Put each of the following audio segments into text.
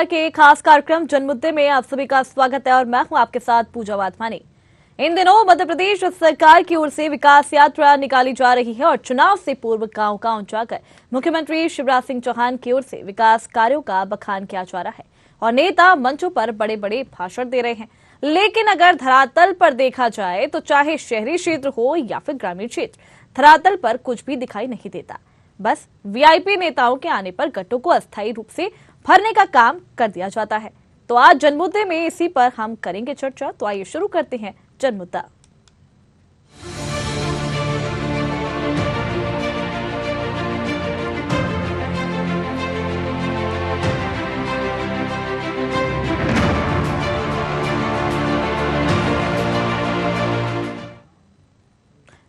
के खास कार्यक्रम जनमुद्दे में आप सभी का स्वागत है और मैं हूं आपके साथ पूजा वाधवानी। इन दिनों मध्य प्रदेश सरकार की ओर से विकास यात्रा निकाली जा रही है और चुनाव से पूर्व गांव-गांव जाकर मुख्यमंत्री शिवराज सिंह चौहान की ओर से विकास कार्यों का बखान किया जा रहा है और नेता मंचों पर बड़े-बड़े भाषण दे रहे हैं। लेकिन अगर धरातल पर देखा जाए तो चाहे शहरी क्षेत्र हो या फिर ग्रामीण क्षेत्र, धरातल पर कुछ भी दिखाई नहीं देता। बस वीआईपी नेताओं के आने पर गड्ढों को अस्थायी रूप से भरने का काम कर दिया जाता है। तो आज जनमुद्दे में इसी पर हम करेंगे चर्चा। तो आइए शुरू करते हैं जनमुद्दा।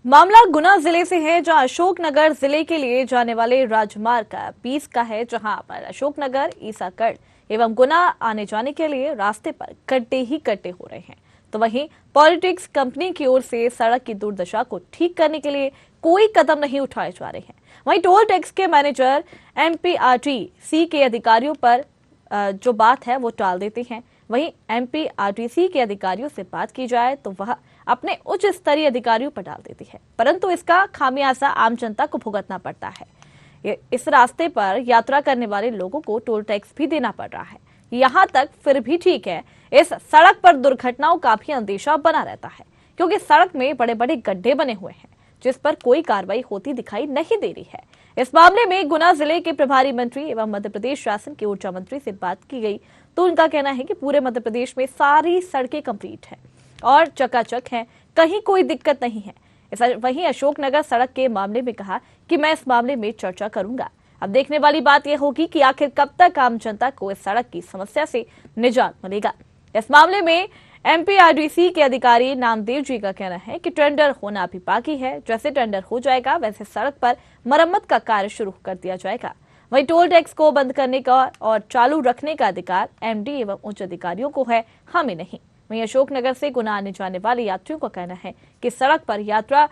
मामला गुना जिले से है, जहां अशोकनगर जिले के लिए जाने वाले राजमार्ग का 20 का है, जहां पर अशोकनगर, ईसागढ़ एवं गुना आने जाने के लिए रास्ते पर गड्ढे ही गड्ढे हो रहे हैं। तो वहीं पॉलिटिक्स कंपनी की ओर से सड़क की दुर्दशा को ठीक करने के लिए कोई कदम नहीं उठाए जा रहे हैं। वहीं टोल टैक्स के मैनेजर एमपीआरटीसी के अधिकारियों पर जो बात है वो टाल देते हैं। वहीं एमपीआरटीसी के अधिकारियों से बात की जाए तो वह अपने उच्च स्तरीय अधिकारियों पर डाल देती है, परंतु इसका खामियाजा आम जनता को भुगतना पड़ता है। इस रास्ते पर यात्रा करने वाले लोगों को टोल टैक्स भी देना पड़ रहा है। यहाँ तक फिर भी ठीक है, इस सड़क पर दुर्घटनाओं का भी अंदेशा बना रहता है, क्योंकि सड़क में बड़े बड़े गड्ढे बने हुए हैं जिस पर कोई कार्रवाई होती दिखाई नहीं दे रही है। इस मामले में गुना जिले के प्रभारी मंत्री एवं मध्य प्रदेश शासन के ऊर्जा मंत्री से बात की गई तो उनका कहना है कि पूरे मध्य प्रदेश में सारी सड़कें कंप्लीट है और चकाचक है, कहीं कोई दिक्कत नहीं है। वहीं अशोकनगर सड़क के मामले में कहा कि मैं इस मामले में चर्चा करूंगा। अब देखने वाली बात यह होगी कि आखिर कब तक आम जनता को इस सड़क की समस्या से निजात मिलेगा। इस मामले में एमपीआरडीसी के अधिकारी नामदेव जी का कहना है कि टेंडर होना भी बाकी है। जैसे टेंडर हो जाएगा वैसे सड़क पर मरम्मत का कार्य शुरू कर दिया जाएगा। वहीं टोल टैक्स को बंद करने का और चालू रखने का अधिकार एमडी एवं उच्च अधिकारियों को है, हमें नहीं। वहीं अशोकनगर से गुना आने जाने वाले यात्रियों का कहना है कि सड़क पर यात्रा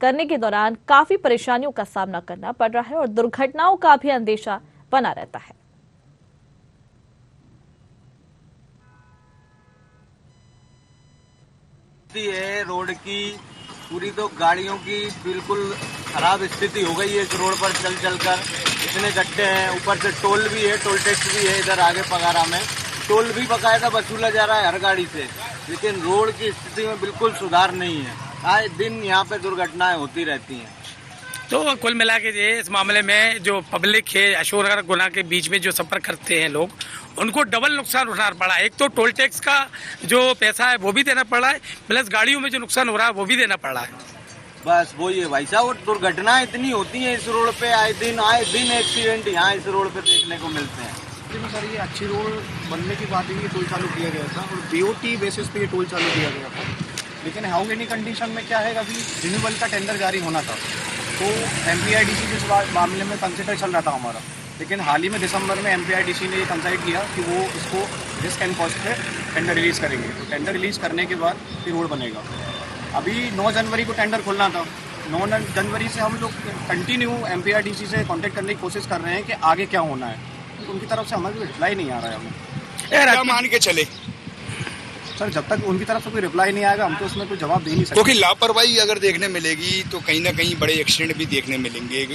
करने के दौरान काफी परेशानियों का सामना करना पड़ रहा है और दुर्घटनाओं का भी अंदेशा बना रहता है। रोड की पूरी तो गाड़ियों की बिल्कुल खराब स्थिति हो गई है। इस रोड पर चल कर इतने गड्ढे हैं, ऊपर से टोल भी है, टोल टैक्स भी है। इधर आगे पगारा में टोल भी बकायदा वसूला जा रहा है हर गाड़ी से, लेकिन रोड की स्थिति में बिल्कुल सुधार नहीं है। आए दिन यहाँ पे दुर्घटनाएं होती रहती हैं। तो कुल मिला के इस मामले में जो पब्लिक है अशोकनगर गुना के बीच में जो सफर करते हैं लोग, उनको डबल नुकसान उठाना पड़ा है। एक तो टोल टैक्स का जो पैसा है वो भी देना पड़ रहा है, प्लस गाड़ियों में जो नुकसान हो रहा है वो भी देना पड़ रहा है। बस वो ये भाई साहब, दुर्घटनाएं इतनी होती हैं इस रोड पे, आए दिन एक्सीडेंट यहाँ इस रोड पे देखने को मिलते हैं। सर ये अच्छी रोड बनने की बात है कि टोल चालू किया गया था और बीओटी बेसिस पे ये टोल चालू किया गया था, लेकिन हाउ मेनी कंडीशन में क्या है, अभी रिन्यूअल का टेंडर जारी होना था तो एमपीआरडीसी के इस मामले में कंसिडर चल रहा था हमारा, लेकिन हाल ही में दिसंबर में एमपीआरडीसी ने ये कंसाइड किया कि वो इसको रिस्क एंड कॉस्ट पे टेंडर रिलीज़ करेंगे। तो टेंडर रिलीज़ करने के बाद फिर रोड बनेगा। अभी 9 जनवरी को टेंडर खोलना था, 9 जनवरी से हम लोग कंटिन्यू एमपीआरडीसी से कांटेक्ट करने की कोशिश कर रहे हैं कि आगे क्या होना है, तो उनकी तरफ से हमें रिप्लाई नहीं आ रहा है। हमें क्या मान के चले सर, जब तक उनकी तरफ से कोई रिप्लाई नहीं आएगा हम तो उसमें कोई जवाब दे नहीं सकते, क्योंकि लापरवाही अगर देखने मिलेगी तो कहीं ना कहीं बड़े एक्सीडेंट भी देखने मिलेंगे।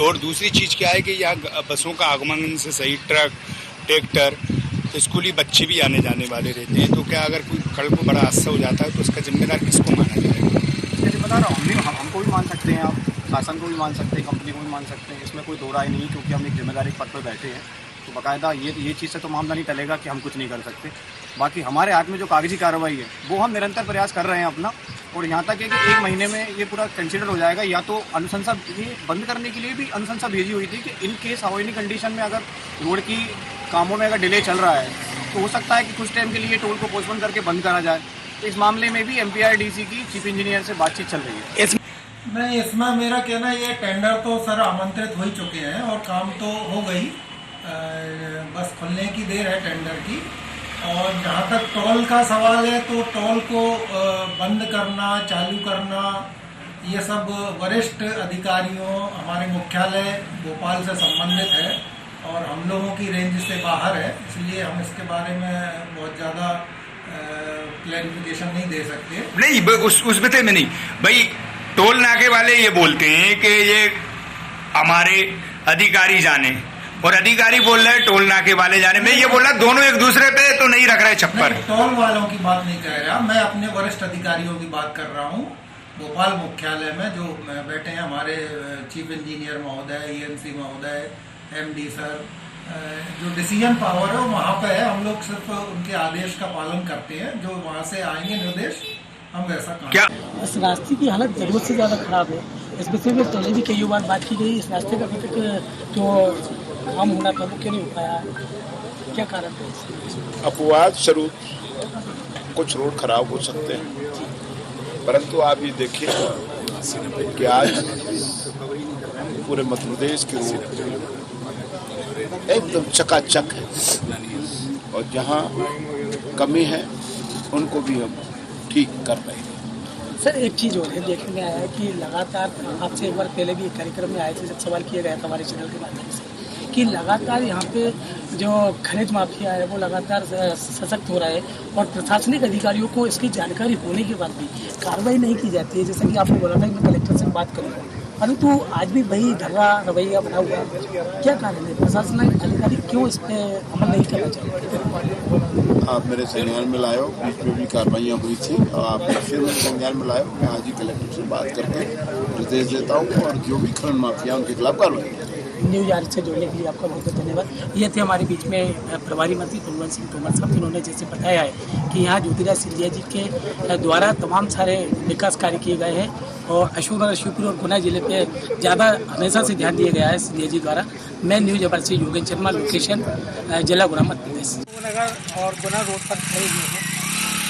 और दूसरी चीज़ क्या है कि यहाँ बसों का आगमन से सही ट्रक, ट्रैक्टर, स्कूली बच्चे भी आने जाने वाले रहते हैं, तो क्या अगर कोई कल को बड़ा हादसा हो जाता है तो उसका जिम्मेदार किसको माना जाएगा? जैसे बता रहा हूँ, हमको भी मान सकते हैं, आप शासन को भी मान सकते हैं, कंपनी को भी मान सकते हैं, इसमें कोई दो राय नहीं, क्योंकि हम एक जिम्मेदारी पद पर बैठे हैं। तो बाकायदा ये चीज़ से तो मामला नहीं टलेगा कि हम कुछ नहीं कर सकते। बाकी हमारे हाथ में जो कागजी कार्रवाई है वो हम निरंतर प्रयास कर रहे हैं अपना, और यहाँ तक है कि 1 महीने में ये पूरा कंसिडर हो जाएगा। या तो अनुशंसा, ये बंद करने के लिए भी अनुशंसा भेजी हुई थी कि in case how any condition में अगर रोड की कामों में अगर डिले चल रहा है तो हो सकता है कि कुछ टाइम के लिए टोल को पोस्टपोन करके बंद करा जाए। तो इस मामले में भी एमपीआरडीसी की चीफ इंजीनियर से बातचीत चल रही है। नहीं, इसमें मेरा कहना ये टेंडर तो सर आमंत्रित हो ही चुके हैं और काम तो हो गई, बस खुलने की देर है टेंडर की। और जहाँ तक टोल का सवाल है तो टोल को बंद करना, चालू करना, ये सब वरिष्ठ अधिकारियों, हमारे मुख्यालय भोपाल से संबंधित है और हम लोगों की रेंज से बाहर है, इसलिए हम इसके बारे में बहुत ज़्यादा क्लैरिफिकेशन नहीं दे सकते। नहीं, उस विषय में नहीं भाई। टोल नाके वाले ये बोलते हैं कि ये हमारे अधिकारी जाने, और अधिकारी बोल रहे हैं टोल नाके वाले जाने। मैं ये बोल रहा दोनों एक दूसरे पे तो नहीं रख रहे छप्पर। टोल वालों की बात नहीं कह रहा, मैं अपने वरिष्ठ अधिकारियों की बात कर रहा हूँ। भोपाल मुख्यालय में जो बैठे हैं हमारे चीफ इंजीनियर महोदय, ENC महोदय, MD सर, जो डिसीजन पावर है वो वहाँ पे है। हम लोग सिर्फ उनके आदेश का पालन करते हैं, जो वहाँ से आएंगे निर्देश हम वैसा काम क्या इस रास्ते की हालत जरूरत से ज़्यादा खराब है। इस विषय में पहले भी कई बार बात की गई। इस रास्ते का अभी तक जो काम होना था वो क्यों नहीं हो पाया, क्या कारण है? अपवाद स्वरूप कुछ रोड खराब हो सकते हैं, परंतु आप ये देखिए कि आज पूरे मध्य प्रदेश के रोड एकदम चकाचक है, और जहाँ कमी है उनको भी हम ठीक कर रहे हैं। सर एक चीज़ और है, देखने में आया है कि लगातार आपसे एक बार पहले भी एक कार्यक्रम में आए थे जब सवाल किया गया था हमारे चैनल के माध्यम से कि लगातार यहाँ पे जो खनिज माफिया है वो लगातार सशक्त हो रहा है, और प्रशासनिक अधिकारियों को इसकी जानकारी होने के बाद भी कार्रवाई नहीं की जाती है। जैसा कि आपने बोला था कि मैं कलेक्टर से बात करूँगा, परंतु आज भी वही ढर्रा रवैया बना हुआ है। क्या कारण है, प्रशासनिक अधिकारी क्यों इस पर अमल नहीं करना चाहते? आप मेरे संज्ञान में लाए हो, बीच में भी कार्रवाइयाँ हुई थी, और आप फिर मेरे संज्ञान में लाए हो। मैं आज ही कलेक्टर से बात करके निर्देश देता हूँ, और जो भी खनन माफिया उनके खिलाफ कार्रवाई। न्यूज आर्ट से जुड़ने के लिए आपका बहुत बहुत धन्यवाद। ये थे हमारे बीच में प्रभारी मंत्री प्रद्युम्न सिंह तोमर साहब, जिन्होंने जैसे बताया है कि यहाँ ज्योतिराज सिंधिया जी के द्वारा तमाम सारे विकास कार्य किए गए हैं, और अशोकनगर, शिवपुरी और गुना जिले पे ज़्यादा हमेशा से ध्यान दिया गया है सिंधिया जी द्वारा। मैं न्यूज अवर से योगेंद्र शर्मा, लोकेशन जिला गुना, मध्य प्रदेश। नगर और गुना रोड पर खड़े हुए हैं।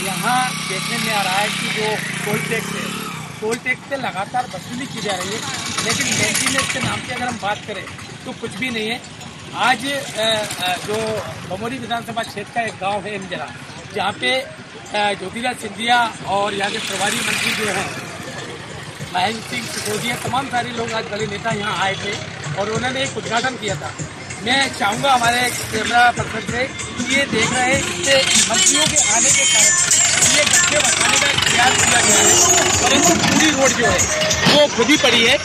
यहाँ देखने में आ रहा है कि जो टोल टैक्स है, टोल टैक्स से लगातार वसूली की जा रही है, लेकिन मेंटेनेंस के नाम पे अगर हम बात करें तो कुछ भी नहीं है। आज जो बमोरी विधानसभा क्षेत्र का एक गांव है इंजरा, जहाँ पे ज्योतिराज सिंधिया और यहाँ के प्रभारी मंत्री जो हैं महेंद्र सिंह सिसोदिया, तमाम सारे लोग आज बड़े नेता यहाँ आए थे और उन्होंने एक उद्घाटन किया था। मैं चाहूँगा हमारे कैमरा पर्सन से कि ये देख रहे हैं कि मंत्रियों के आने के कारण ये गड्ढे बढ़ाने का प्रयास किया गया है, परंतु पूरी रोड जो है वो खुद ही पड़ी है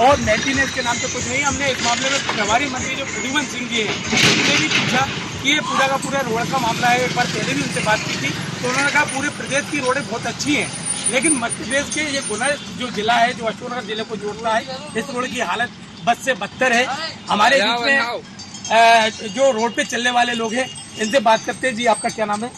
और मेंटेनेंस के नाम पे कुछ नहीं। हमने इस मामले में प्रभारी मंत्री जो प्रद्युम्न सिंह जी हैं उनसे भी पूछा कि ये पूरा का पूरा रोड का मामला है। एक बार पहले भी उनसे बात की थी तो उन्होंने कहा पूरे प्रदेश की रोडें बहुत अच्छी हैं, लेकिन मध्य प्रदेश के ये गुना जो जिला है, जो अशोकनगर जिले को जोड़ता है, इस रोड की हालत बद से बदतर है। हमारे बीच में जो रोड पे चलने वाले लोग हैं, इनसे बात करते हैं। जी, आपका क्या नाम है?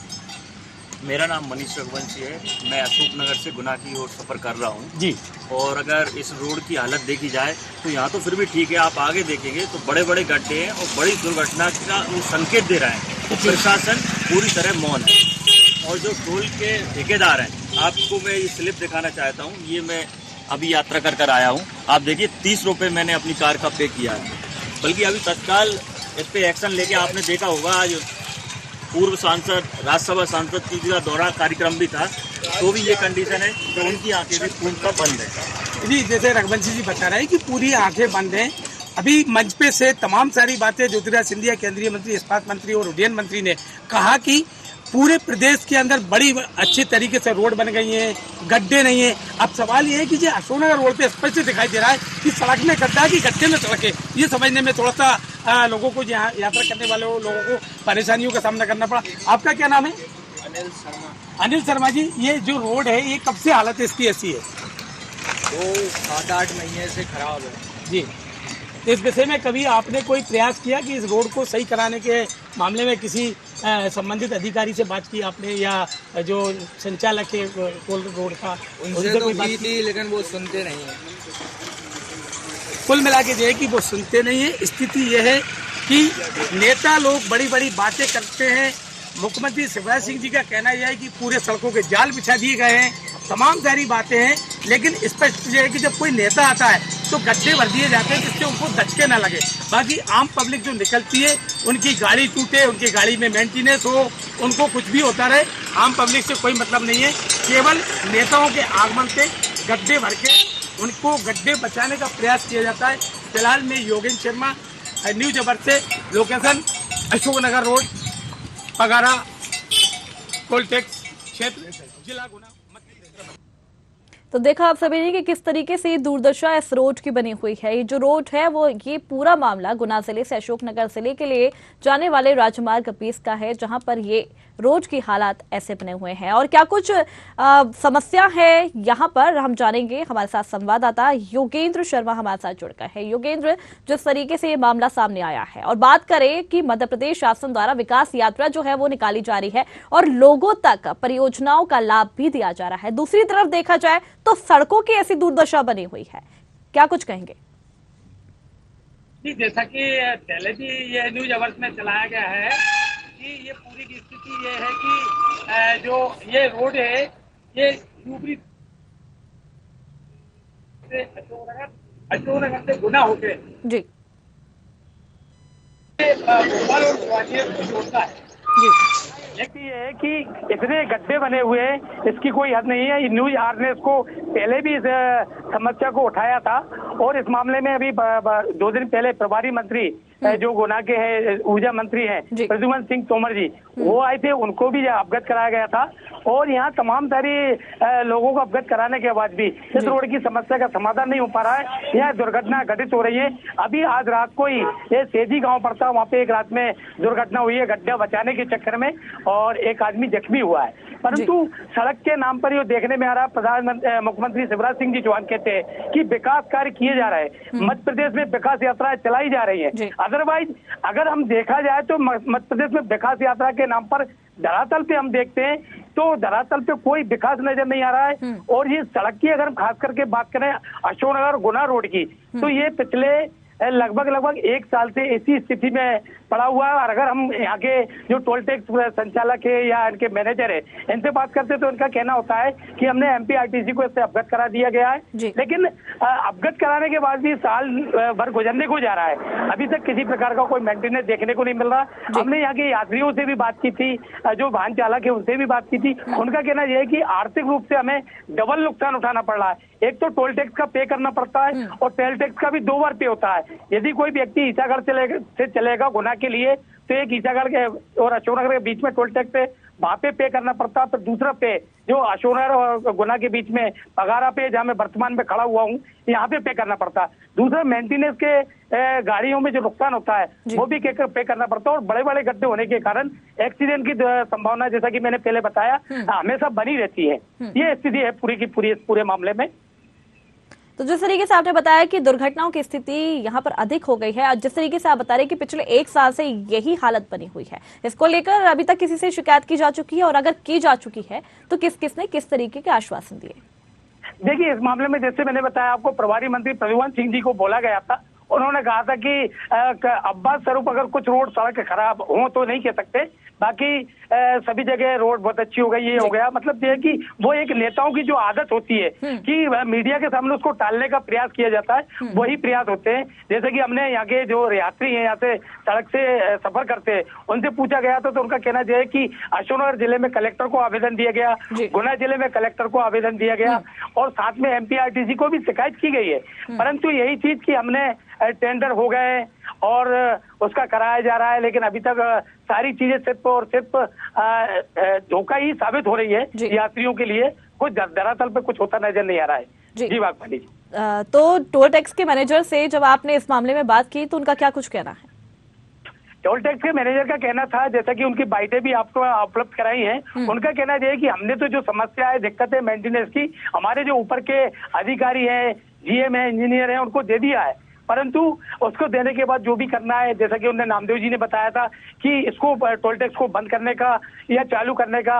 मेरा नाम मनीष रघुवंशी है। मैं अशोकनगर से गुना की ओर सफ़र कर रहा हूँ जी। और अगर इस रोड की हालत देखी जाए तो यहाँ तो फिर भी ठीक है, आप आगे देखेंगे तो बड़े बड़े गड्ढे हैं और बड़ी दुर्घटना का वो संकेत दे रहा है। तो प्रशासन पूरी तरह मौन है। और जो टोल के ठेकेदार हैं, आपको मैं ये स्लिप दिखाना चाहता हूँ। ये मैं अभी यात्रा कर आया हूँ। आप देखिए 30 रुपये मैंने अपनी कार का पे किया है, बल्कि अभी तत्काल इस पर एक्शन लेके आपने देखा होगा आज पूर्व सांसद, राज्यसभा सांसद की का दौरा कार्यक्रम भी था, तो भी ये कंडीशन है तो उनकी आंखें भी पूर्णतः बंद है। जी, जैसे रघुवंशी जी बता रहे हैं कि पूरी आंखें बंद हैं। अभी मंच पे से तमाम सारी बातें ज्योतिराज सिंधिया, केंद्रीय मंत्री, इस्पात मंत्री और उड्डयन मंत्री ने कहा कि पूरे प्रदेश के अंदर बड़ी अच्छे तरीके से रोड बन गई हैं, गड्ढे नहीं है। अब सवाल ये है कि जो अशोकनगर रोड पे स्पष्ट दिखाई दे रहा है कि सड़क में गड्ढा है कि गड्ढे में सड़क है। ये समझने में थोड़ा सा लोगों को, यहाँ यात्रा करने वाले लोगों को परेशानियों का सामना करना पड़ा। आपका क्या नाम है? अनिल शर्मा। अनिल शर्मा जी, ये जो रोड है ये कब से हालत इसकी ऐसी है? वो 7-8 महीने से खराब है जी। इस विषय में कभी आपने कोई प्रयास किया कि इस रोड को सही कराने के मामले में किसी संबंधित अधिकारी से बात की आपने, या जो संचालक है टोल रोड का, उनसे तो की थी, लेकिन वो सुनते नहीं है। कुल मिला के ये है कि वो सुनते नहीं है। स्थिति यह है कि नेता लोग बड़ी बड़ी बातें करते हैं। मुख्यमंत्री शिवराज सिंह जी का कहना यह है कि पूरे सड़कों के जाल बिछा दिए गए हैं, तमाम सारी बातें हैं, लेकिन स्पष्ट यह है कि जब कोई नेता आता है तो गड्ढे भर दिए जाते हैं जिससे उनको धचके ना लगे। बाकी आम पब्लिक जो निकलती है उनकी गाड़ी टूटे, उनकी गाड़ी में मेंटेनेंस हो, उनको कुछ भी होता रहे, आम पब्लिक से कोई मतलब नहीं है। केवल नेताओं के आगमन से गड्ढे भर के उनको गड्ढे बचाने का प्रयास किया जाता है। फिलहाल मैं योगेंद्र शर्मा, न्यू जबर्थ से लोकेशन Ashoknagar road, Pagara, toll tax क्षेत्र, जिला गुना। तो देखा आप सभी ने कि किस तरीके से ये दुर्दशा इस रोड की बनी हुई है। ये जो रोड है वो ये पूरा मामला गुना जिले से अशोकनगर जिले के लिए जाने वाले राजमार्ग 20 का है, जहां पर ये रोड की हालात ऐसे बने हुए हैं। और क्या कुछ समस्या है यहाँ पर हम जानेंगे। हमारे साथ संवाददाता योगेंद्र शर्मा हमारे साथ जुड़कर है। योगेंद्र, जिस तरीके से ये मामला सामने आया है और बात करें कि मध्य प्रदेश शासन द्वारा विकास यात्रा जो है वो निकाली जा रही है और लोगों तक परियोजनाओं का लाभ भी दिया जा रहा है, दूसरी तरफ देखा जाए तो सड़कों की ऐसी दुर्दशा बनी हुई है, क्या कुछ कहेंगे? जी, जैसा कि पहले भी ये न्यूज अवर्स में चलाया गया है कि ये पूरी की स्थिति ये है कि जो ये रोड है ये यूपी से अशोकनगर से गुना होके जी भोपाल और ग्वालियर को जोड़ता है। जी एक ये है कि इतने गड्ढे बने हुए हैं, इसकी कोई हद नहीं है। न्यूज आर ने इसको पहले भी इस समस्या को उठाया था और इस मामले में अभी 2 दिन पहले प्रभारी मंत्री जो गुना के हैं, ऊर्जा मंत्री हैं प्रद्युमन सिंह तोमर जी, वो आए थे, उनको भी अवगत कराया गया था। और यहाँ तमाम सारी लोगों को अवगत कराने के बाद भी इस रोड की समस्या का समाधान नहीं हो पा रहा है। यह दुर्घटना घटित हो रही है। अभी आज रात को ही ये सेजी गांव पड़ता, वहाँ पे एक रात में दुर्घटना हुई है गड्ढा बचाने के चक्कर में, और एक आदमी जख्मी हुआ है। परंतु सड़क के नाम पर ये देखने में आ रहा है, प्रधानमंत्री मुख्यमंत्री शिवराज सिंह जी चौहान कहते हैं कि विकास कार्य किए जा रहे हैं, मध्य प्रदेश में विकास यात्राएं चलाई जा रही है। अदरवाइज अगर हम देखा जाए तो मध्य प्रदेश में विकास यात्रा के नाम पर धरातल पे हम देखते हैं तो धरातल पे कोई विकास नजर नहीं आ रहा है। और ये सड़क की अगर हम खास करके बात करें अशोकनगर गुना रोड की, तो ये पिछले लगभग 1 साल से इसी स्थिति में पड़ा हुआ है। और अगर हम यहाँ के जो टोल टैक्स संचालक है या इनके मैनेजर है, इनसे बात करते तो इनका कहना होता है कि हमने MPRTC को इससे अवगत करा दिया गया है, लेकिन अवगत कराने के बाद भी साल भर गुजरने को जा रहा है, अभी तक किसी प्रकार का कोई मेंटेनेंस देखने को नहीं मिल रहा। हमने यहाँ के यात्रियों से भी बात की थी, जो वाहन चालक है उनसे भी बात की थी, उनका कहना यह है कि आर्थिक रूप से हमें डबल नुकसान उठाना पड़ रहा है। एक तो टोल टैक्स का पे करना पड़ता है और टोल टैक्स का भी 2 बार पे होता है। यदि कोई व्यक्ति ईसागढ़ से चलेगा गुना के लिए तो एक ईसागढ़ के और अशोकनगर के बीच में टोल टैक्स है, वहाँ पे करना पड़ता है। तो दूसरा पे जो अशोकनगर और गुना के बीच में पगारा पे, जहाँ मैं वर्तमान में खड़ा हुआ हूँ, यहाँ पे करना पड़ता है। दूसरा मेंटेनेंस के गाड़ियों में जो नुकसान होता है वो भी पे करना पड़ता है। और बड़े बड़े गड्ढे होने के कारण एक्सीडेंट की संभावना, जैसा कि मैंने पहले बताया, हमेशा बनी रहती है। ये स्थिति है पूरी की पूरी इस पूरे मामले में। तो जिस तरीके से आपने बताया कि दुर्घटनाओं की स्थिति यहाँ पर अधिक हो गई है और जिस तरीके से आप बता रहे हैं कि पिछले 1 साल से यही हालत बनी हुई है, इसको लेकर अभी तक किसी से शिकायत की जा चुकी है? और अगर की जा चुकी है तो किसने किस तरीके के आश्वासन दिए? देखिए, इस मामले में जैसे मैंने बताया आपको, प्रभारी मंत्री प्रद्युमन सिंह जी को बोला गया था। उन्होंने कहा था कि अब्बास स्वरूप अगर कुछ रोड सड़क खराब हो तो नहीं कह सकते, बाकी सभी जगह रोड बहुत अच्छी हो गई, ये हो गया। मतलब ये है कि वो एक नेताओं की जो आदत होती है कि मीडिया के सामने उसको टालने का प्रयास किया जाता है, वही प्रयास होते हैं। जैसे कि हमने यहाँ के जो यात्री हैं, यहाँ से सड़क से सफर करते हैं, उनसे पूछा गया था तो उनका कहना यह है कि अशोकनगर जिले में कलेक्टर को आवेदन दिया गया, गुना जिले में कलेक्टर को आवेदन दिया गया और साथ में MPRTC को भी शिकायत की गई है। परंतु यही चीज की हमने टेंडर हो गए और उसका कराया जा रहा है, लेकिन अभी तक सारी चीजें सिर्फ और सिर्फ धोखा ही साबित हो रही है यात्रियों के लिए। कुछ धरातल पे कुछ होता नजर नहीं आ रहा है। जी वाकई जी। तो टोल टैक्स के मैनेजर से जब आपने इस मामले में बात की तो उनका क्या कुछ कहना है? टोल टैक्स के मैनेजर का कहना था, जैसा कि उनकी बाइटें भी आपको उपलब्ध कराई हैं, उनका कहना यह है कि हमने तो जो समस्या है, दिक्कत है मेंटेनेंस की, हमारे जो ऊपर के अधिकारी हैं, GM है, इंजीनियर हैं, उनको दे दिया है। परंतु उसको देने के बाद जो भी करना है, जैसा कि उन्होंने नामदेव जी ने बताया था कि इसको टोल टैक्स को बंद करने का या चालू करने का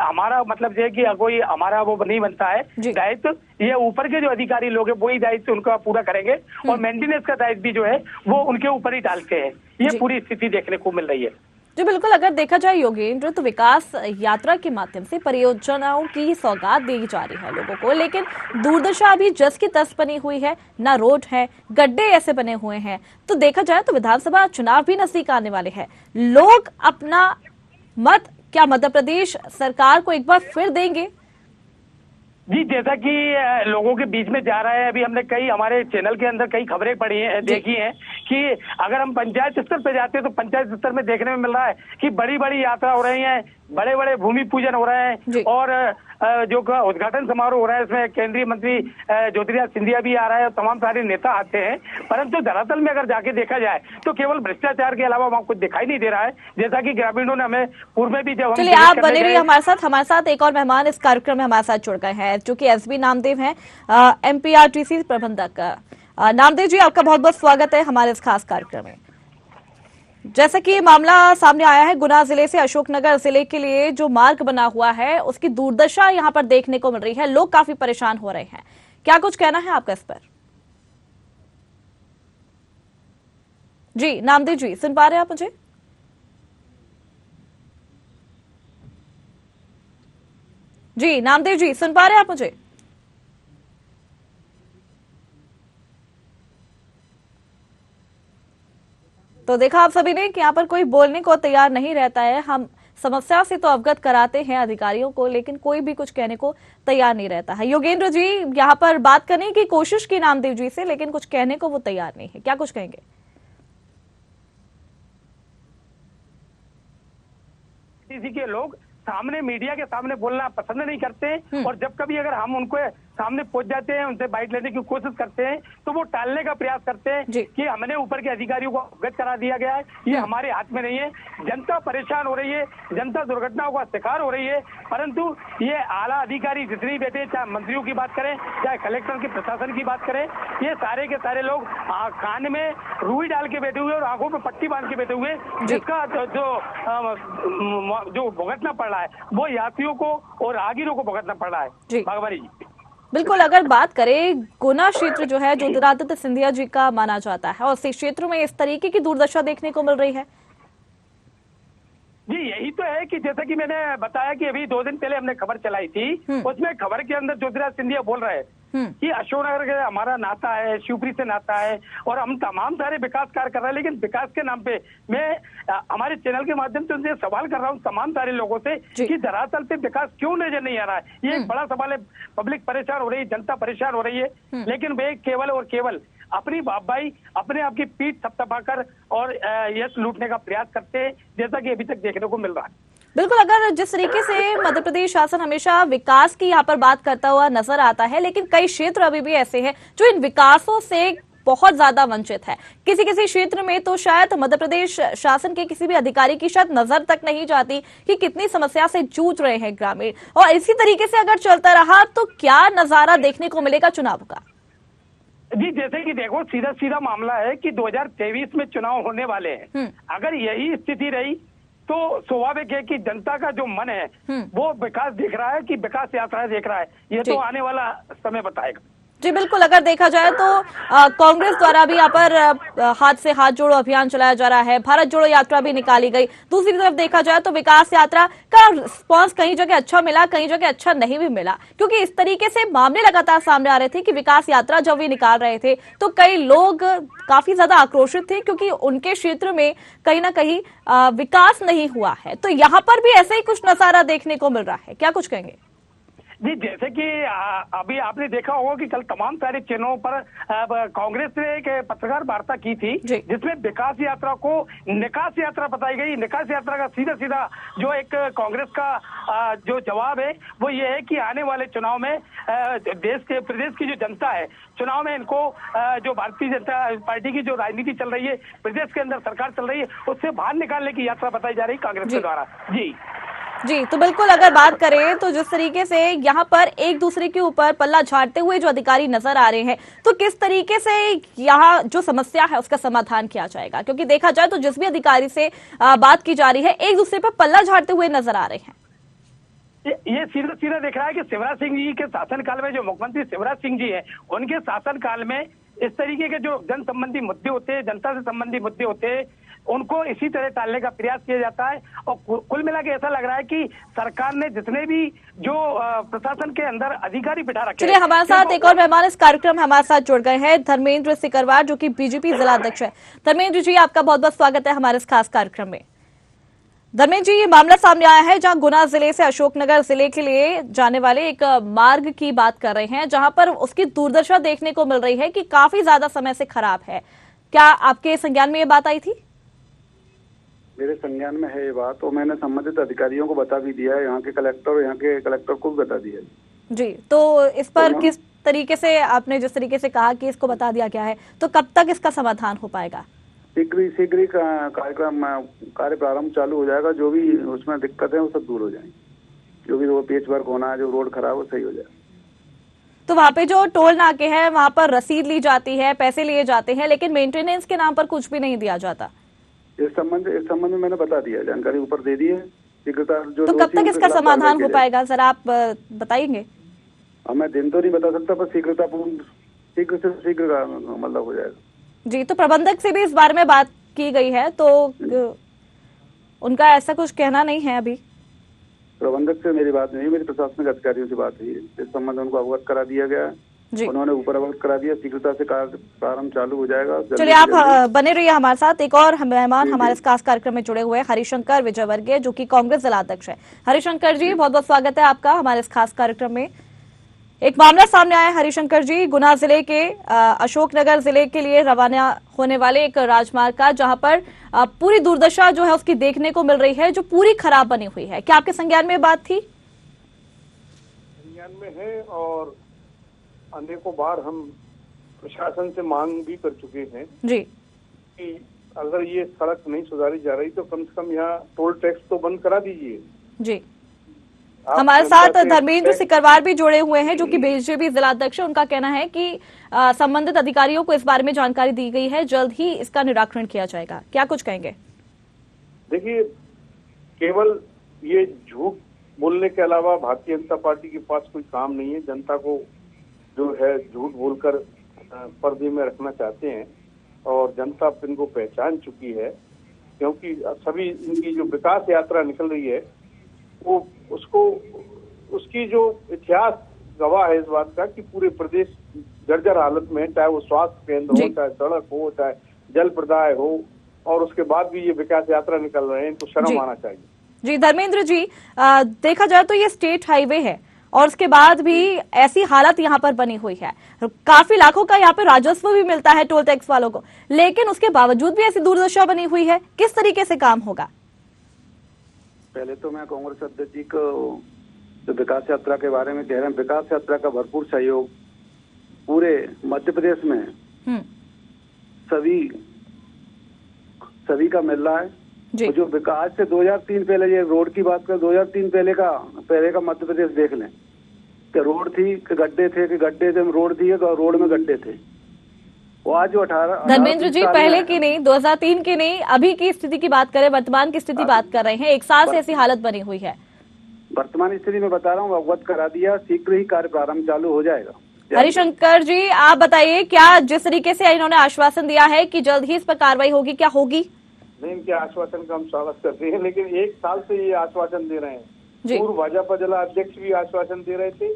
हमारा मतलब ये है कि कोई हमारा वो नहीं बनता है दायित्व। ये ऊपर के जो अधिकारी लोग हैं वही दायित्व उनका पूरा करेंगे और मेंटेनेंस का दायित्व भी जो है वो उनके ऊपर ही डालते हैं। ये पूरी स्थिति देखने को मिल रही है। जी बिल्कुल, अगर देखा जाए योगेंद्र तो विकास यात्रा के माध्यम से परियोजनाओं की सौगात दी जा रही है लोगों को, लेकिन दुर्दशा अभी जस की तस बनी हुई है, ना रोड है, गड्ढे ऐसे बने हुए हैं। तो देखा जाए तो विधानसभा चुनाव भी नजदीक आने वाले हैं, लोग अपना मत क्या मध्य प्रदेश सरकार को एक बार फिर देंगे? जी, जैसा कि लोगों के बीच में जा रहा है, अभी हमने कई हमारे चैनल के अंदर कई खबरें पढ़ी हैं, देखी हैं कि अगर हम पंचायत स्तर पे जाते हैं तो पंचायत स्तर में देखने में मिल रहा है कि बड़ी बड़ी यात्रा हो रही है, बड़े बड़े भूमि पूजन हो रहे हैं और जो उद्घाटन समारोह हो रहा है इसमें केंद्रीय मंत्री ज्योतिरादित्य सिंधिया भी आ रहा है और तमाम सारे नेता आते हैं। परंतु धरातल में अगर जाके देखा जाए तो केवल भ्रष्टाचार के अलावा वहाँ कुछ दिखाई नहीं दे रहा है, जैसा कि ग्रामीणों ने हमें पूर्व में भी जब चलिए आप बने रहिए हमारे साथ एक और मेहमान इस कार्यक्रम में हमारे साथ जुड़ गए हैं जो कि एसबी नामदेव हैं, एमपीआरटीसी प्रबंधक। नामदेव जी, आपका बहुत बहुत स्वागत है हमारे इस खास कार्यक्रम में। जैसा कि मामला सामने आया है, गुना जिले से अशोकनगर जिले के लिए जो मार्ग बना हुआ है उसकी दुर्दशा यहां पर देखने को मिल रही है, लोग काफी परेशान हो रहे हैं। क्या कुछ कहना है आपका इस पर? जी नामदेव जी, सुन पा रहे हैं आप मुझे? जी नामदेव जी, सुन पा रहे हैं आप मुझे? तो देखा आप सभी ने कि यहाँ पर कोई बोलने को तैयार नहीं रहता है। हम समस्या से तो अवगत कराते हैं अधिकारियों को, लेकिन कोई भी कुछ कहने को तैयार नहीं रहता है। योगेंद्र जी यहाँ पर बात करने की कोशिश की नामदेव जी से, लेकिन कुछ कहने को वो तैयार नहीं है। क्या कुछ कहेंगे? किसी के लोग सामने मीडिया के सामने बोलना पसंद नहीं करते और जब कभी अगर हम उनको सामने पहुंच जाते हैं, उनसे बाइट लेने की कोशिश करते हैं तो वो टालने का प्रयास करते हैं कि हमने ऊपर के अधिकारियों को अवगत करा दिया गया है, ये हमारे हाथ में नहीं है। जनता परेशान हो रही है, जनता दुर्घटनाओं का शिकार हो रही है, परंतु ये आला अधिकारी जितने बैठे, चाहे मंत्रियों की बात करें, चाहे कलेक्टर की प्रशासन की बात करें, ये सारे के सारे लोग कान में रुई डाल के बैठे हुए और आंखों में पट्टी बांध के बैठे हुए, जिसका जो भुगतना पड़ रहा है वो यात्रियों को और राहगीरों को भुगतना पड़ रहा है। बागवानी जी, बिल्कुल, अगर बात करें गुना क्षेत्र जो है ज्योतिरादित्य सिंधिया जी का माना जाता है और इस क्षेत्र में इस तरीके की दुर्दशा देखने को मिल रही है। जी यही तो है कि जैसा कि मैंने बताया कि अभी 2 दिन पहले हमने खबर चलाई थी, उसमें खबर के अंदर ज्योतिरादित्य सिंधिया बोल रहे हैं कि अशोकनगर का हमारा नाता है, शिवपुरी से नाता है और हम तमाम सारे विकास कार्य कर रहे हैं, लेकिन विकास के नाम पे मैं हमारे चैनल के माध्यम से उनसे सवाल कर रहा हूँ तमाम सारे लोगों से कि धरातल पे विकास क्यों नजर नहीं आ रहा है। ये एक बड़ा सवाल है। पब्लिक परेशान हो रही है, जनता परेशान हो रही है, लेकिन वे केवल और केवल अपनी बाबाई अपने आप की पीठ थपथपाकर और यश लूटने का प्रयास करते हैं, जैसा कि अभी तक देखने को मिल रहा है। बिल्कुल, अगर जिस तरीके से मध्य प्रदेश शासन हमेशा विकास की यहाँ पर बात करता हुआ नजर आता है, लेकिन कई क्षेत्र अभी भी ऐसे हैं जो इन विकासों से बहुत ज्यादा वंचित है। किसी किसी क्षेत्र में तो शायद मध्य प्रदेश शासन के किसी भी अधिकारी की शायद नजर तक नहीं जाती कि कितनी समस्या से जूझ रहे हैं ग्रामीण। और इसी तरीके से अगर चलता रहा तो क्या नजारा देखने को मिलेगा चुनाव का? जी जैसे कि देखो, सीधा सीधा मामला है कि 2023 में चुनाव होने वाले हैं। अगर यही स्थिति रही तो स्वाभाविक है कि जनता का जो मन है वो विकास देख रहा है कि विकास यात्रा देख रहा है, ये तो आने वाला समय बताएगा। जी बिल्कुल, अगर देखा जाए तो कांग्रेस द्वारा भी यहाँ पर हाथ से हाथ जोड़ो अभियान चलाया जा रहा है, भारत जोड़ो यात्रा भी निकाली गई। दूसरी तरफ देखा जाए तो विकास यात्रा का रिस्पांस कहीं जगह अच्छा मिला, कहीं जगह अच्छा नहीं भी मिला, क्योंकि इस तरीके से मामले लगातार सामने आ रहे थे कि विकास यात्रा जब भी निकाल रहे थे तो कई लोग काफी ज्यादा आक्रोशित थे क्योंकि उनके क्षेत्र में कहीं ना कहीं विकास नहीं हुआ है। तो यहाँ पर भी ऐसा ही कुछ नजारा देखने को मिल रहा है। क्या कुछ कहेंगे? जी जैसे कि अभी आपने देखा होगा कि कल तमाम सारे चैनलों पर कांग्रेस ने एक पत्रकार वार्ता की थी जिसमें विकास यात्रा को निकास यात्रा बताई गई। निकास यात्रा का सीधा सीधा जो एक कांग्रेस का जो जवाब है वो ये है कि आने वाले चुनाव में प्रदेश की जो जनता है, चुनाव में इनको जो भारतीय जनता पार्टी की जो राजनीति चल रही है, प्रदेश के अंदर सरकार चल रही है, उससे बाहर निकालने की यात्रा बताई जा रही है कांग्रेस के द्वारा। जी तो बिल्कुल, अगर बात करें तो जिस तरीके से यहाँ पर एक दूसरे के ऊपर पल्ला झाड़ते हुए जो अधिकारी नजर आ रहे हैं, तो किस तरीके से यहाँ जो समस्या है उसका समाधान किया जाएगा? क्योंकि देखा जाए तो जिस भी अधिकारी से बात की जा रही है एक दूसरे पर पल्ला झाड़ते हुए नजर आ रहे हैं। ये सीधा सीधा दिख रहा है कि शिवराज सिंह जी के शासनकाल में जो मुख्यमंत्री शिवराज सिंह जी है, उनके शासनकाल में इस तरीके के जो जन संबंधी मुद्दे होते हैं, जनता से संबंधी मुद्दे होते हैं, उनको इसी तरह टालने का प्रयास किया जाता है। और कुल मिला के ऐसा लग रहा है कि सरकार ने जितने भी जो प्रशासन के अंदर अधिकारी बिठा रखे। चलिए, हमारे साथ एक और मेहमान इस कार्यक्रम में हमारे साथ जुड़ गए हैं, धर्मेंद्र सिकरवार, जो कि बीजेपी जिला अध्यक्ष है। धर्मेंद्र जी, आपका बहुत बहुत स्वागत है हमारे इस खास कार्यक्रम में। धर्मेंद्र जी, ये मामला सामने आया है जहां गुना जिले से अशोकनगर जिले के लिए जाने वाले एक मार्ग की बात कर रहे हैं, जहां पर उसकी दुर्दशा देखने को मिल रही है कि काफी ज्यादा समय से खराब है। क्या आपके संज्ञान में ये बात आई थी? मेरे संज्ञान में है ये बात, और मैंने संबंधित अधिकारियों को बता भी दिया है, यहाँ के कलेक्टर को भी बता दिया है। जी, तो इस पर किस तरीके से आपने जिस तरीके से कहा कि इसको बता दिया गया है, तो कब तक इसका समाधान हो पाएगा? शीघ्र ही कार्य प्रारंभ चालू हो जाएगा। जो भी उसमें दिक्कत है वो सब दूर हो जाएंगी। जो भी वो पेच वर्क होना है, जो रोड खराब हो, सही हो जाएगा। तो वहाँ पे जो टोल नाके हैं वहाँ पर रसीद ली जाती है, पैसे लिए जाते हैं, लेकिन मेंटेनेंस के नाम पर कुछ भी नहीं दिया जाता। इस संबंध में मैंने बता दिया, जानकारी ऊपर दे दी है। शीघ्रता जो तो कब तक इसका समाधान हो पाएगा, सर आप बताएंगे? मैं दिन तो नहीं बता सकता, पर शीघ्र से शीघ्र का मतलब हो जाएगा। जी, तो प्रबंधक से भी इस बारे में बात की गई है, तो उनका ऐसा कुछ कहना नहीं है अभी? प्रबंधक से मेरी बात नहीं, मेरी प्रशासनिक अधिकारियों से बात हुई है। इस संबंध में उनको अवगत करा दिया गया है, उन्होंने ऊपर अवगत करा दिया। शीघ्रता से कार्य प्रारंभ चालू हो जाएगा। चलिए, आप बने रहिए हमारे साथ। एक और मेहमान हमारे इस खास कार्यक्रम में जुड़े हुए हैं हरिशंकर विजयवर्गीय, जो कि कांग्रेस जिलाध्यक्ष है। हरिशंकर जी, बहुत बहुत स्वागत है आपका हमारे इस खास कार्यक्रम में। एक मामला सामने आया है हरिशंकर जी, गुना जिले के अशोकनगर जिले के लिए रवाना होने वाले एक राजमार्ग का, जहां पर पूरी दुर्दशा जो है उसकी देखने को मिल रही है, जो पूरी खराब बनी हुई है। क्या आपके संज्ञान में बात थी? संज्ञान में है, और अनेकों बार हम प्रशासन से मांग भी कर चुके हैं जी कि अगर ये सड़क नहीं सुधारी जा रही तो कम से कम यहाँ टोल टैक्स तो बंद करा दीजिए। जी, हमारे साथ धर्मेंद्र सिकरवार भी जुड़े हुए हैं, जो कि बीजेपी जिलाध्यक्ष है। उनका कहना है कि संबंधित अधिकारियों को इस बारे में जानकारी दी गई है, जल्द ही इसका निराकरण किया जाएगा। क्या कुछ कहेंगे? देखिए, केवल ये झूठ बोलने के अलावा भारतीय जनता पार्टी के पास कोई काम नहीं है। जनता को जो है झूठ बोलकर पर्दे में रखना चाहते हैं, और जनता इनको पहचान चुकी है, क्योंकि सभी इनकी जो विकास यात्रा निकल रही है वो उसकी जो इतिहास गवाह है इस बात का कि पूरे प्रदेश जर्जर हालत में, चाहे वो स्वास्थ्य केंद्र हो, चाहे सड़क हो, चाहे जल प्रदाय हो, और उसके बाद भी ये विकास यात्रा निकल रहे हैं। इनको शर्म आना चाहिए। जी धर्मेंद्र जी, देखा जाए तो ये स्टेट हाईवे है, और उसके बाद भी ऐसी हालत यहाँ पर बनी हुई है। काफी लाखों का यहाँ पे राजस्व भी मिलता है टोल टैक्स वालों को, लेकिन उसके बावजूद भी ऐसी दुर्दशा बनी हुई है। किस तरीके से काम होगा? पहले तो मैं कांग्रेस अध्यक्ष जी को जो विकास यात्रा के बारे में कह रहे हैं, विकास यात्रा का भरपूर सहयोग पूरे मध्य प्रदेश में सभी का मिल रहा है। जो विकास से 2003 पहले, ये रोड की बात कर, 2003 पहले का मध्य प्रदेश देख लें कि रोड थी कि गड्ढे थे, रोड थी तो रोड में गड्ढे थे। वो आज जो 18 धर्मेंद्र जी, पहले की नहीं, 2003 की नहीं, अभी की स्थिति की बात करें, वर्तमान की स्थिति बात कर रहे हैं। एक साल से ऐसी हालत बनी हुई है। वर्तमान स्थिति में बता रहा हूँ, अवगत करा दिया। शीघ्र ही कार्य प्रारंभ चालू हो जाएगा। हरिशंकर जी, आप बताइए, क्या जिस तरीके से इन्होंने आश्वासन दिया है कि जल्द ही इस पर कार्रवाई होगी, क्या होगी? नहीं, इनके आश्वासन का हम स्वागत करते हैं, लेकिन एक साल से ये आश्वासन दे रहे हैं। पूर्व भाजपा जिला अध्यक्ष भी आश्वासन दे रहे थे,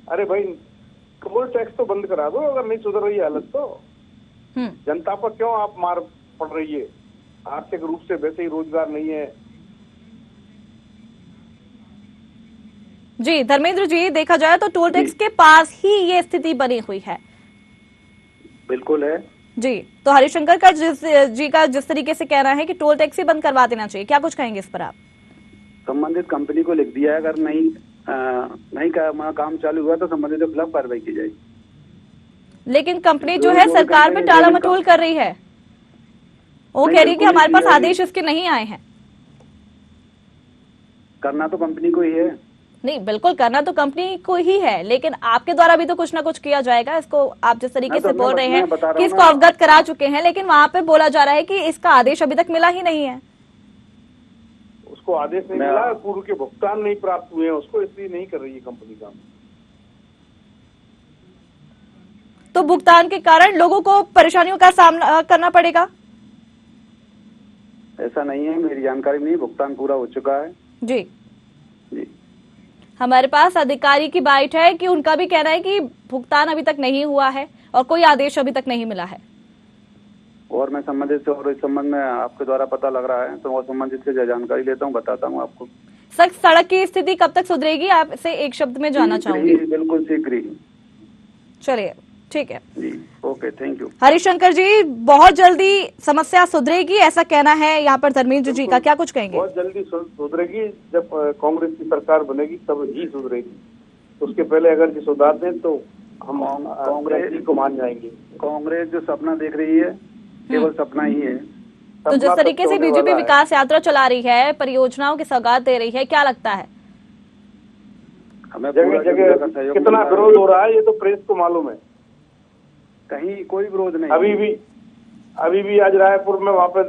अरे भाई टोल टैक्स तो बंद करा दो, अगर नहीं सुधर रही हालत तो। जनता पर क्यों आप मार पड़ रही है? आर्थिक रूप से वैसे ही रोजगार नहीं है। जी धर्मेंद्र जी, देखा जाए तो टोल टैक्स के पास ही ये स्थिति बनी हुई है। बिल्कुल है जी, तो हरिशंकर का जिस तरीके से कहना है कि टोल टैक्स ही बंद करवा देना चाहिए, क्या कुछ कहेंगे इस पर आप? संबंधित कंपनी को लिख दिया है, अगर नहीं काम चालू हुआ तो संबंधित के खिलाफ कार्रवाई की जाएगी। लेकिन कंपनी जो है सरकार में टाला मटोल कर रही है। वो कह रही है कि हमारे पास आदेश इसके नहीं आए हैं। करना तो कंपनी को ही है। नहीं, बिल्कुल करना तो कंपनी को ही है, लेकिन आपके द्वारा भी तो कुछ ना कुछ किया जाएगा। इसको आप जिस तरीके से बोल रहे हैं कि इसको अवगत करा चुके हैं, लेकिन वहाँ पे बोला जा रहा है कि इसका आदेश अभी तक मिला ही नहीं है। उसको आदेश नहीं मिला, पूर्व के भुगतान नहीं प्राप्त हुए हैं उसको, इसलिए नहीं कर रही है कंपनी काम। तो भुगतान के कारण लोगों को परेशानियों का सामना करना पड़ेगा? ऐसा नहीं है, मेरी जानकारी में भुगतान पूरा हो चुका है। जी, हमारे पास अधिकारी की बाइट है कि उनका भी कहना है कि भुगतान अभी तक नहीं हुआ है और कोई आदेश अभी तक नहीं मिला है। और मैं संबंधित से और इस संबंध में आपके द्वारा पता लग रहा है तो और संबंधित से जानकारी लेता हूँ, बताता हूँ आपको। सर, सड़क की स्थिति कब तक सुधरेगी, आप इसे एक शब्द में जानना चाहूंगी? बिल्कुल शीघ्र ही। चलिए, ठीक है जी, ओके, थैंक यू। हरिशंकर जी, बहुत जल्दी समस्या सुधरेगी ऐसा कहना है यहाँ पर धर्मेंद्र जी का, क्या कुछ कहेंगे? बहुत जल्दी सुधरेगी, जब कांग्रेस की सरकार बनेगी तब ही सुधरेगी। उसके पहले अगर जी सुधार दें तो हम कांग्रेस को मान जाएंगे। कांग्रेस जो सपना देख रही है केवल सपना ही है। तो जिस तरीके से बीजेपी विकास यात्रा चला रही है, परियोजनाओं की सौगात दे रही है, क्या लगता है? हमें जगह जगह कितना विरोध हो रहा है ये तो प्रेस को मालूम है। कहीं कोई विरोध नहीं। अभी भी आज रायपुर में वहाँ पे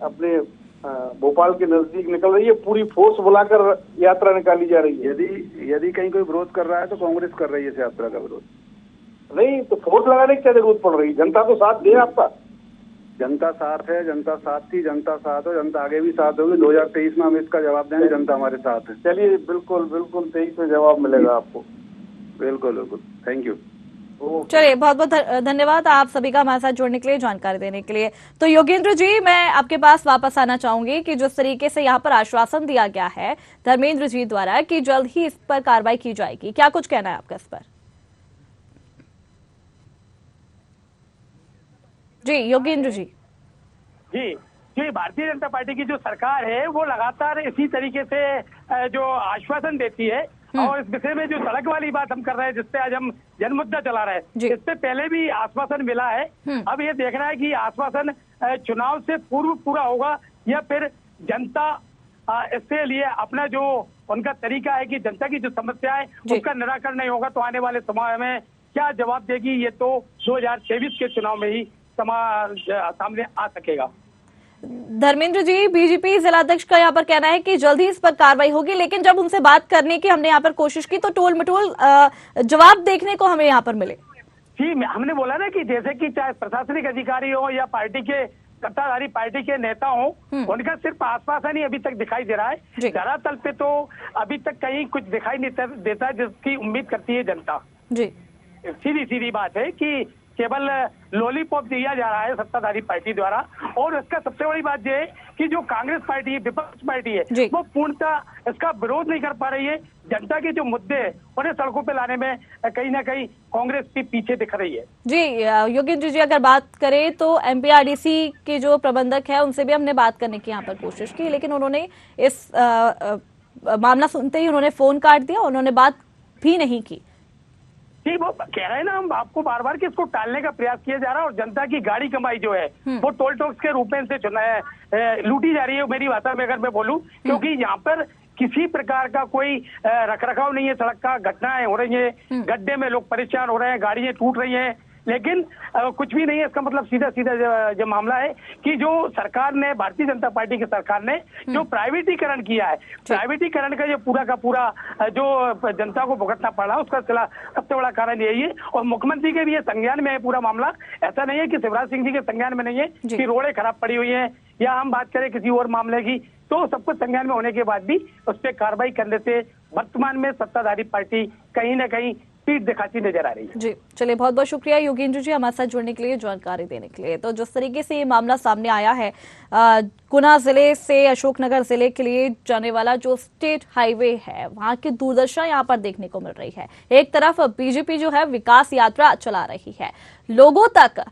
अपने भोपाल के नजदीक निकल रही है, पूरी फोर्स बुलाकर यात्रा निकाली जा रही है। यदि कहीं कोई विरोध कर रहा है तो कांग्रेस कर रही है इस यात्रा का विरोध। नहीं तो फोर्स लगाने की क्या जरूरत पड़ रही है? जनता तो साथ दे आपका। जनता साथ है, जनता साथ थी, जनता साथ हो, जनता आगे भी साथ होगी। 2023 में हम इसका जवाब देंगे, जनता हमारे साथ है। चलिए, बिल्कुल 23 में जवाब मिलेगा आपको। बिल्कुल, थैंक यू। चलिए, बहुत बहुत धन्यवाद आप सभी का हमारे साथ जुड़ने के लिए, जानकारी देने के लिए। तो योगेंद्र जी, मैं आपके पास वापस आना चाहूंगी कि जिस तरीके से यहाँ पर आश्वासन दिया गया है धर्मेंद्र जी द्वारा कि जल्द ही इस पर कार्रवाई की जाएगी, क्या कुछ कहना है आपका इस पर? जी योगेंद्र जी। जी, भारतीय जनता पार्टी की जो सरकार है वो लगातार इसी तरीके से जो आश्वासन देती है, और इस विषय में जो सड़क वाली बात हम कर रहे हैं जिससे आज हम जन मुद्दा चला रहे हैं, इससे पहले भी आश्वासन मिला है। अब ये देखना है कि आश्वासन चुनाव से पूर्व पूरा होगा या फिर जनता इसके लिए अपना जो उनका तरीका है कि जनता की जो समस्या है उसका निराकरण नहीं होगा तो आने वाले समय में क्या जवाब देगी, ये तो 2023 के चुनाव में ही सामने आ सकेगा। धर्मेंद्र जी, बीजेपी जिलाध्यक्ष का यहाँ पर कहना है कि जल्द ही इस पर कार्रवाई होगी, लेकिन जब उनसे बात करने की हमने यहाँ पर कोशिश की तो टोल मटोल जवाब देखने को हमें यहाँ पर मिले। जी, हमने बोला ना कि जैसे कि चाहे प्रशासनिक अधिकारी हो या पार्टी के सत्ताधारी पार्टी के नेता हो, उनका सिर्फ आश्वासन ही अभी तक दिखाई दे रहा है। धरातल पे तो अभी तक कहीं कुछ दिखाई नहीं देता जिसकी उम्मीद करती है जनता। जी, सीधी बात है कि केवल लॉलीपॉप दिया जा रहा है सत्ताधारी पार्टी द्वारा, और इसका सबसे बड़ी बात यह है कि जो कांग्रेस पार्टी है, विपक्ष पार्टी है, वो पूर्णतः इसका विरोध नहीं कर पा रही है। जनता के जो मुद्दे हैं उन्हें सड़कों पे लाने में कहीं ना कहीं कांग्रेस के पीछे दिख रही है। जी योगेंद्र जी, अगर बात करें तो एमपीआरडीसी के जो प्रबंधक है उनसे भी हमने बात करने की यहाँ पर कोशिश की, लेकिन उन्होंने इस मामला सुनते ही उन्होंने फोन काट दिया, उन्होंने बात भी नहीं की। जी, वो कह रहे हैं ना, हम आपको बार बार कि इसको टालने का प्रयास किया जा रहा है और जनता की गाड़ी कमाई जो है वो टोल टैक्स के रूप में से लूटी जा रही है, मेरी भाषा में अगर मैं बोलूं, क्योंकि यहाँ पर किसी प्रकार का कोई रखरखाव नहीं है। सड़क का घटनाएं हो रही है, गड्ढे में लोग परेशान हो रहे हैं, गाड़ियां टूट रही हैं, लेकिन कुछ भी नहीं है। इसका मतलब सीधा जो मामला है कि जो सरकार ने, भारतीय जनता पार्टी की सरकार ने जो प्राइवेटीकरण किया है, प्राइवेटीकरण का ये पूरा का पूरा जो जनता को भुगतना पड़ रहा है उसका सबसे बड़ा कारण यही है। और मुख्यमंत्री के भी ये संज्ञान में है पूरा मामला। ऐसा नहीं है कि शिवराज सिंह जी के संज्ञान में नहीं है कि रोडें खराब पड़ी हुई है, या हम बात करें किसी और मामले की, तो सब कुछ संज्ञान में होने के बाद भी उस पर कार्रवाई करने से वर्तमान में सत्ताधारी पार्टी कहीं ना कहीं पीठ दिखाती नजर आ रही है। जी, चलिए, बहुत बहुत शुक्रिया योगेंद्र जी हमारे साथ जुड़ने के लिए, जानकारी देने के लिए। तो जिस तरीके से ये मामला सामने आया है, गुना जिले से अशोकनगर जिले के लिए जाने वाला जो स्टेट हाईवे है, वहां की दुर्दशा यहाँ पर देखने को मिल रही है। एक तरफ बीजेपी जो है विकास यात्रा चला रही है, लोगों तक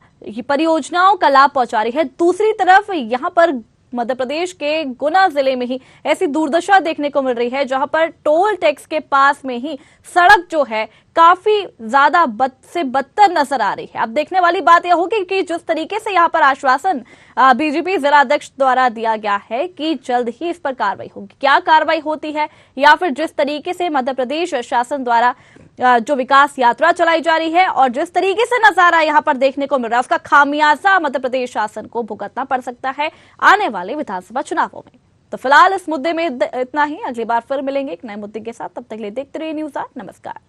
परियोजनाओं का लाभ पहुंचा रही है, दूसरी तरफ यहाँ पर मध्य प्रदेश के गुना जिले में ही ऐसी दुर्दशा देखने को मिल रही है जहां पर टोल टैक्स के पास में ही सड़क जो है काफी ज्यादा बद से बदतर नजर आ रही है। अब देखने वाली बात यह होगी कि जिस तरीके से यहां पर आश्वासन बीजेपी जिलाध्यक्ष द्वारा दिया गया है कि जल्द ही इस पर कार्रवाई होगी, क्या कार्रवाई होती है, या फिर जिस तरीके से मध्य प्रदेश शासन द्वारा जो विकास यात्रा चलाई जा रही है और जिस तरीके से नजारा यहाँ पर देखने को मिल रहा है, उसका खामियाजा मध्य प्रदेश शासन को भुगतना पड़ सकता है आने वाले विधानसभा चुनावों में। तो फिलहाल इस मुद्दे में इतना ही, अगली बार फिर मिलेंगे एक नए मुद्दे के साथ, तब तक के लिए देखते रहिए न्यूज़ 8। नमस्कार।